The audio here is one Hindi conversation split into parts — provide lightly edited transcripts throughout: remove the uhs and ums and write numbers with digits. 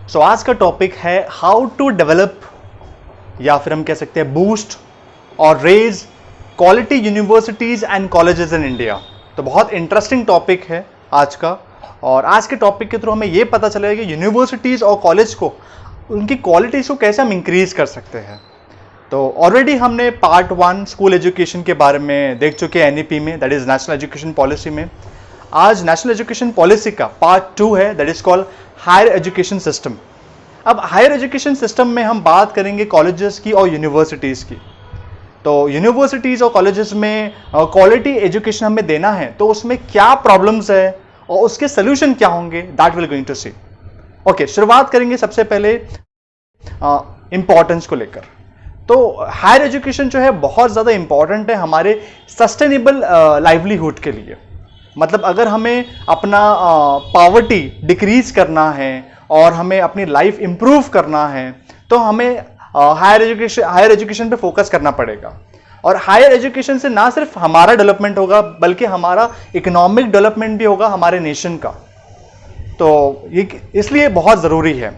सो आज का टॉपिक है हाउ टू डेवलप या फिर हम कह सकते हैं बूस्ट और raise quality universities and colleges in India. तो बहुत इंटरेस्टिंग टॉपिक है आज का, और आज के टॉपिक के थ्रू हमें यह पता चलेगा कि यूनिवर्सिटीज और कॉलेज को उनकी क्वालिटीज को कैसे हम इंक्रीज कर सकते हैं। तो ऑलरेडी हमने पार्ट 1 स्कूल एजुकेशन के बारे में देख चुके हैं एनईपी में, that is national education policy में। आज नेशनल एजुकेशन पॉलिसी का पार्ट 2 है, that is called higher education system. अब हायर एजुकेशन सिस्टम में हम बात करेंगे कॉलेजेस की और यूनिवर्सिटीज़ की। तो यूनिवर्सिटीज़ और कॉलेजेस में क्वालिटी एजुकेशन हमें देना है तो उसमें क्या प्रॉब्लम्स है और उसके सोल्यूशन क्या होंगे, that will going to see. Okay, शुरुआत करेंगे सबसे पहले इंपॉर्टेंस को लेकर। तो हायर एजुकेशन जो है बहुत ज़्यादा इंपॉर्टेंट है हमारे सस्टेनेबल लाइवलीहुड के लिए। मतलब अगर हमें अपना पॉवर्टी डिक्रीज करना है और हमें अपनी लाइफ इंप्रूव करना है तो हमें हायर एजुकेशन पे फोकस करना पड़ेगा। और हायर एजुकेशन से ना सिर्फ हमारा डेवलपमेंट होगा बल्कि हमारा इकोनॉमिक डेवलपमेंट भी होगा हमारे नेशन का। तो ये इसलिए बहुत ज़रूरी है।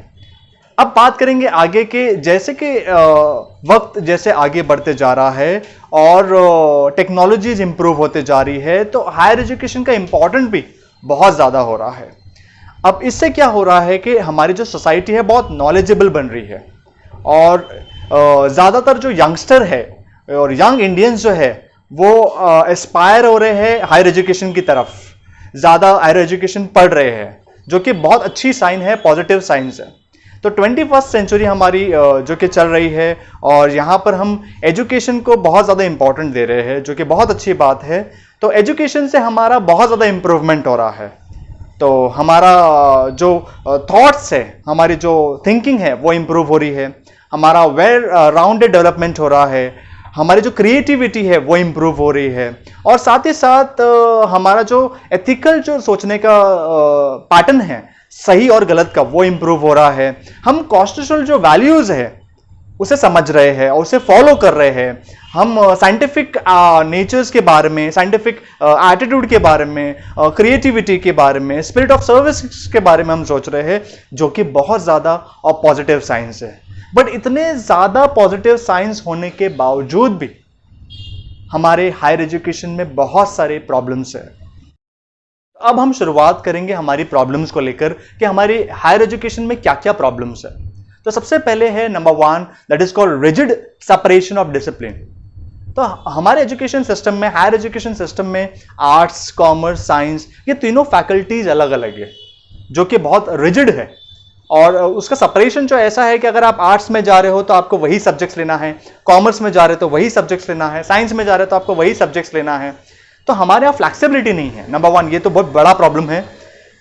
अब बात करेंगे आगे के, जैसे कि वक्त जैसे आगे बढ़ते जा रहा है और टेक्नोलॉजीज इंप्रूव होते जा रही है तो हायर एजुकेशन का इंपॉर्टेंट भी बहुत ज़्यादा हो रहा है। अब इससे क्या हो रहा है कि हमारी जो सोसाइटी है बहुत नॉलेजेबल बन रही है और ज़्यादातर जो यंगस्टर है और यंग इंडियंस जो है वो एस्पायर हो रहे हैं हायर एजुकेशन की तरफ, ज़्यादा हायर एजुकेशन पढ़ रहे हैं, जो कि बहुत अच्छी साइन है, पॉजिटिव साइंस है। तो 21st सेंचुरी हमारी जो कि चल रही है और यहाँ पर हम एजुकेशन को बहुत ज़्यादा इंपॉर्टेंट दे रहे हैं, जो कि बहुत अच्छी बात है। तो एजुकेशन से हमारा बहुत ज़्यादा इंप्रूवमेंट हो रहा है। तो हमारा जो थॉट्स है, हमारी जो थिंकिंग है वो इंप्रूव हो रही है, हमारा वेल राउंडेड डेवलपमेंट हो रहा है, हमारी जो क्रिएटिविटी है वो इंप्रूव हो रही है, और साथ ही साथ हमारा जो एथिकल जो सोचने का पैटर्न है सही और गलत का वो इंप्रूव हो रहा है। हम कॉन्स्टिट्यूशनल जो वैल्यूज है उसे समझ रहे हैं और उसे फॉलो कर रहे हैं। हम साइंटिफिक नेचर्स के बारे में, साइंटिफिक एटीट्यूड के बारे में, क्रिएटिविटी के बारे में, स्पिरिट ऑफ सर्विस के बारे में हम सोच रहे हैं, जो कि बहुत ज़्यादा और पॉजिटिव साइंस है। बट इतने ज़्यादा पॉजिटिव साइंस होने के बावजूद भी हमारे हायर एजुकेशन में बहुत सारे प्रॉब्लम्स है। अब हम शुरुआत करेंगे हमारी प्रॉब्लम्स को लेकर कि हमारी हायर एजुकेशन में क्या क्या प्रॉब्लम्स है। तो सबसे पहले है number 1, that is called rigid separation of discipline. तो हमारे एजुकेशन सिस्टम में, हायर एजुकेशन सिस्टम में आर्ट्स, कॉमर्स, साइंस, ये तीनों फैकल्टीज अलग अलग है, जो कि बहुत रिजिड है। और उसका सेपरेशन जो ऐसा है कि अगर आप आर्ट्स में जा रहे हो तो आपको वही सब्जेक्ट्स लेना है, कॉमर्स में जा रहे हो तो वही सब्जेक्ट्स लेना है, साइंस में जा रहे हो तो आपको वही सब्जेक्ट्स लेना है। तो हमारे यहाँ फ्लेक्सिबिलिटी नहीं है, नंबर 1, ये तो बहुत बड़ा प्रॉब्लम है।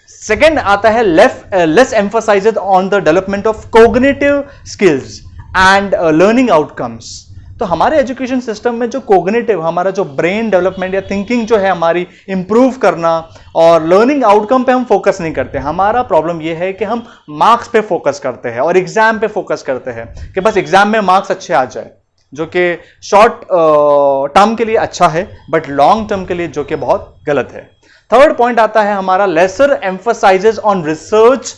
सेकेंड आता है less emphasised on the development of cognitive skills and learning outcomes. तो हमारे एजुकेशन सिस्टम में जो कोग्निटिव, हमारा जो ब्रेन डेवलपमेंट या थिंकिंग जो है हमारी इंप्रूव करना, और लर्निंग आउटकम पे हम फोकस नहीं करते। हमारा प्रॉब्लम ये है कि हम मार्क्स पे फोकस करते हैं और एग्जाम पे फोकस करते हैं कि बस एग्जाम में मार्क्स अच्छे आ जाए, जो कि शॉर्ट टर्म के लिए अच्छा है बट लॉन्ग टर्म के लिए जो कि बहुत गलत है। थर्ड पॉइंट आता है हमारा lesser emphasises on research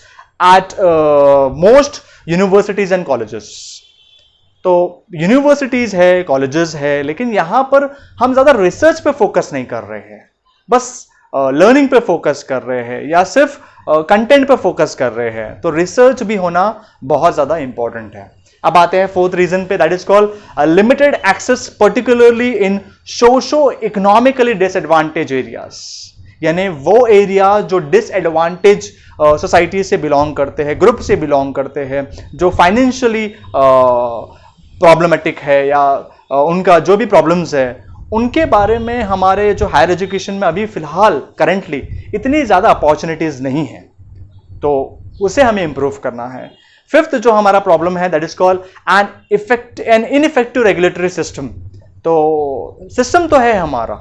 at most universities and colleges. तो यूनिवर्सिटीज है, कॉलेजेस है, लेकिन यहां पर हम ज्यादा रिसर्च पे फोकस नहीं कर रहे हैं, बस लर्निंग पे फोकस कर रहे हैं या सिर्फ कंटेंट पे फोकस कर रहे हैं। तो रिसर्च भी होना बहुत ज्यादा इंपॉर्टेंट है। अब आते हैं 4th रीजन पे, that is called limited access particularly in socio economically disadvantage areas. यानी वो एरिया जो डिसएडवांटेज सोसाइटी से बिलोंग करते हैं, ग्रुप से बिलोंग करते हैं, जो फाइनेंशियली प्रॉब्लमेटिक है या उनका जो भी प्रॉब्लम्स है, उनके बारे में हमारे जो हायर एजुकेशन में अभी फिलहाल करेंटली इतनी ज़्यादा अपॉर्चुनिटीज़ नहीं है, तो उसे हमें इंप्रूव करना है। 5th जो हमारा प्रॉब्लम है, that is called an ineffective regulatory system. तो सिस्टम तो है हमारा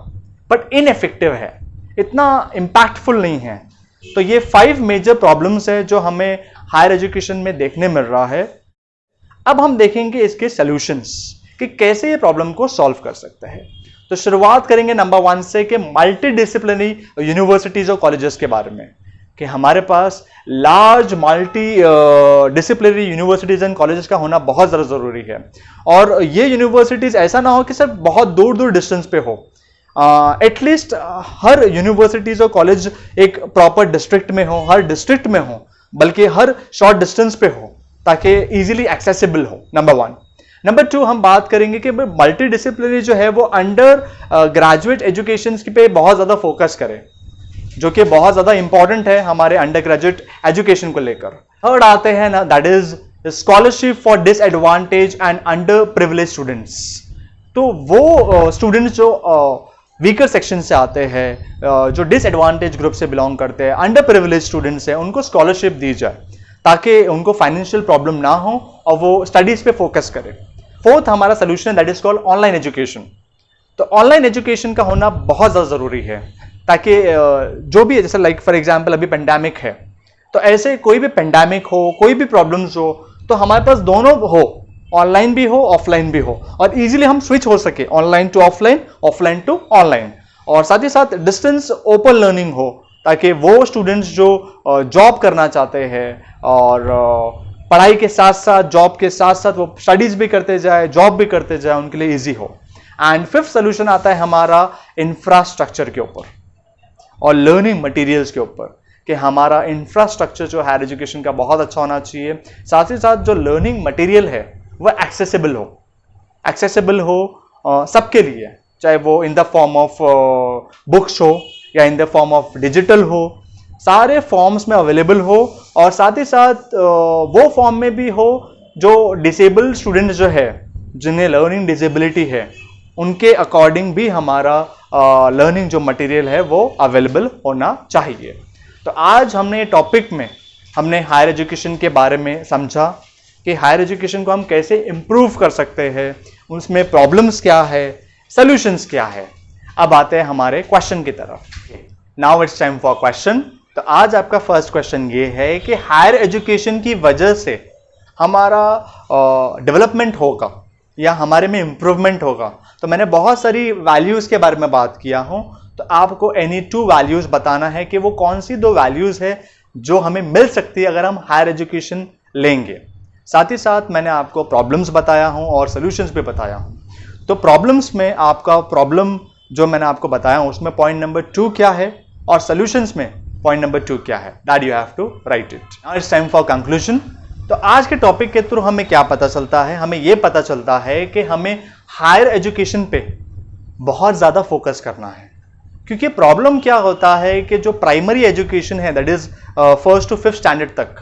बट इनइफेक्टिव है, इतना इम्पैक्टफुल नहीं है। तो ये 5 मेजर प्रॉब्लम्स है जो हमें हायर एजुकेशन में देखने मिल रहा है। अब हम देखेंगे इसके सॉल्यूशंस कि कैसे ये प्रॉब्लम को सॉल्व कर सकते हैं। तो शुरुआत करेंगे नंबर 1 से कि मल्टी डिसिप्लिनरी यूनिवर्सिटीज और कॉलेजेस के बारे में, कि हमारे पास large multi disciplinary universities and colleges का होना बहुत ज़्यादा ज़रूरी है। और ये यूनिवर्सिटीज़ ऐसा ना हो कि सिर्फ बहुत दूर दूर डिस्टेंस पे हो, एटलीस्ट हर यूनिवर्सिटीज़ और कॉलेज एक प्रॉपर डिस्ट्रिक्ट में हो, हर डिस्ट्रिक्ट में हो, बल्कि हर शॉर्ट डिस्टेंस पे हो, ताकि इजीली एक्सेसिबल हो। नंबर 1। नंबर 2, हम बात करेंगे कि मल्टी डिसिप्लिनरी जो है वो अंडर ग्रेजुएट एजुकेशन पे बहुत ज़्यादा फोकस करे, जो कि बहुत ज़्यादा इंपॉर्टेंट है हमारे अंडर ग्रेजुएट एजुकेशन को लेकर। थर्ड आते हैं ना, that is scholarship for disadvantage and under privilege students. तो वो स्टूडेंट्स जो वीकर सेक्शन से आते हैं, जो डिसएडवांटेज ग्रुप से बिलोंग करते हैं, अंडर प्रिविलेज स्टूडेंट्स हैं, उनको स्कॉलरशिप दी जाए ताकि उनको फाइनेंशियल प्रॉब्लम ना हो और वो स्टडीज पे फोकस करें। फोर्थ हमारा solution that is called online education. तो ऑनलाइन एजुकेशन का होना बहुत ज़्यादा ज़रूरी है, ताकि जो भी, जैसे लाइक फॉर एग्जांपल अभी पेंडेमिक है, तो ऐसे कोई भी पेंडेमिक हो, कोई भी प्रॉब्लम्स हो, तो हमारे पास दोनों हो, ऑनलाइन भी हो, ऑफलाइन भी हो, और इजीली हम स्विच हो सके online to offline, offline to online. और साथ ही साथ डिस्टेंस ओपन लर्निंग हो, ताकि वो स्टूडेंट्स जो जॉब करना चाहते हैं और पढ़ाई के साथ साथ, जॉब के साथ साथ वो स्टडीज भी करते जाए, जॉब भी करते जाए, उनके लिए ईजी हो। एंड फिफ्थ सोल्यूशन आता है हमारा इंफ्रास्ट्रक्चर के ऊपर और लर्निंग मटेरियल्स के ऊपर, कि हमारा इंफ्रास्ट्रक्चर जो हायर एजुकेशन का बहुत अच्छा होना चाहिए। साथ ही साथ जो लर्निंग मटेरियल है वह एक्सेसिबल हो सबके लिए, चाहे वो in the form of books हो या in the form of digital हो, सारे फॉर्म्स में अवेलेबल हो। और साथ ही साथ वो फॉर्म में भी हो जो डिसेबल्ड स्टूडेंट जो है, जिन्हें लर्निंग डिसेबिलिटी है, उनके अकॉर्डिंग भी हमारा लर्निंग जो मटेरियल है वो अवेलेबल होना चाहिए। तो आज हमने टॉपिक में हमने हायर एजुकेशन के बारे में समझा कि हायर एजुकेशन को हम कैसे इम्प्रूव कर सकते हैं, उसमें प्रॉब्लम्स क्या है, सॉल्यूशंस क्या है। अब आते हैं हमारे क्वेश्चन की तरफ। Now it's time for question. तो आज आपका फर्स्ट क्वेश्चन ये है कि हायर एजुकेशन की वजह से हमारा डेवलपमेंट होगा या हमारे में इम्प्रूवमेंट होगा। तो मैंने बहुत सारी वैल्यूज़ के बारे में बात किया हूँ, तो आपको एनी 2 वैल्यूज़ बताना है कि वो कौन सी 2 वैल्यूज़ है जो हमें मिल सकती है अगर हम हायर एजुकेशन लेंगे। साथ ही साथ मैंने आपको प्रॉब्लम्स बताया हूँ और सोल्यूशंस भी बताया हूँ। तो प्रॉब्लम्स में आपका प्रॉब्लम जो मैंने आपको बताया हूँ उसमें पॉइंट नंबर 2 क्या है और सोल्यूशंस में पॉइंट नंबर 2 क्या है, that you have to write it. Now it's time for conclusion. तो आज के टॉपिक के थ्रू हमें क्या पता चलता है? हमें यह पता चलता है कि हमें हायर एजुकेशन पे बहुत ज़्यादा फोकस करना है, क्योंकि प्रॉब्लम क्या होता है कि जो प्राइमरी एजुकेशन है, that is 1st to 5th standard तक,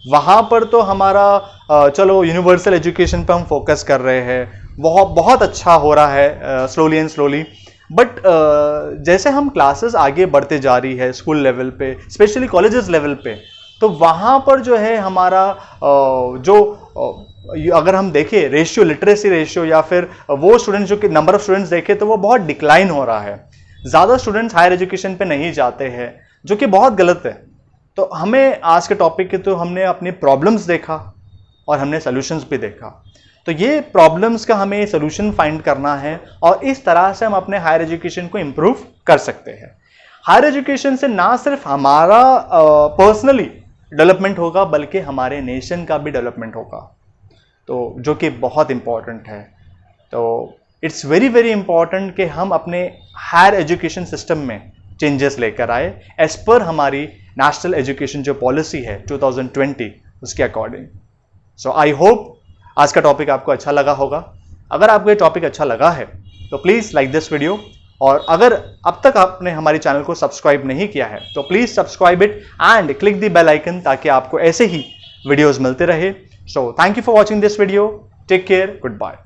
वहाँ पर तो हमारा चलो यूनिवर्सल एजुकेशन पे हम फोकस कर रहे हैं, बहुत अच्छा हो रहा है स्लोली एंड स्लोली। बट जैसे हम क्लासेस आगे बढ़ते जा रही है स्कूल लेवल पे, स्पेशली कॉलेजेस लेवल पे, तो वहाँ पर जो है हमारा अगर हम देखें रेशियो, लिटरेसी रेशियो या फिर वो स्टूडेंट्स जो कि नंबर ऑफ स्टूडेंट्स देखें तो वो बहुत डिक्लाइन हो रहा है। ज़्यादा स्टूडेंट्स हायर एजुकेशन पे नहीं जाते हैं, जो कि बहुत गलत है। तो हमें आज के टॉपिक के तो हमने अपनी प्रॉब्लम्स देखा और हमने सोल्यूशंस भी देखा। तो ये प्रॉब्लम्स का हमें सोल्यूशन फाइंड करना है और इस तरह से हम अपने हायर एजुकेशन को इम्प्रूव कर सकते हैं। हायर एजुकेशन से ना सिर्फ हमारा पर्सनली डेवलपमेंट होगा, बल्कि हमारे नेशन का भी डेवलपमेंट होगा, तो जो कि बहुत इम्पॉर्टेंट है। तो इट्स वेरी वेरी इंपॉर्टेंट कि हम अपने हायर एजुकेशन सिस्टम में चेंजेस लेकर आए एज पर हमारी नेशनल एजुकेशन जो पॉलिसी है 2020 उसके अकॉर्डिंग। सो आई होप आज का टॉपिक आपको अच्छा लगा होगा। अगर आपको ये टॉपिक अच्छा लगा है तो प्लीज़ लाइक दिस वीडियो, और अगर अब तक आपने हमारे चैनल को सब्सक्राइब नहीं किया है तो please subscribe it and click the bell icon, ताकि आपको ऐसे ही वीडियोज़ मिलते रहे। So thank you for watching this video, take care, good bye.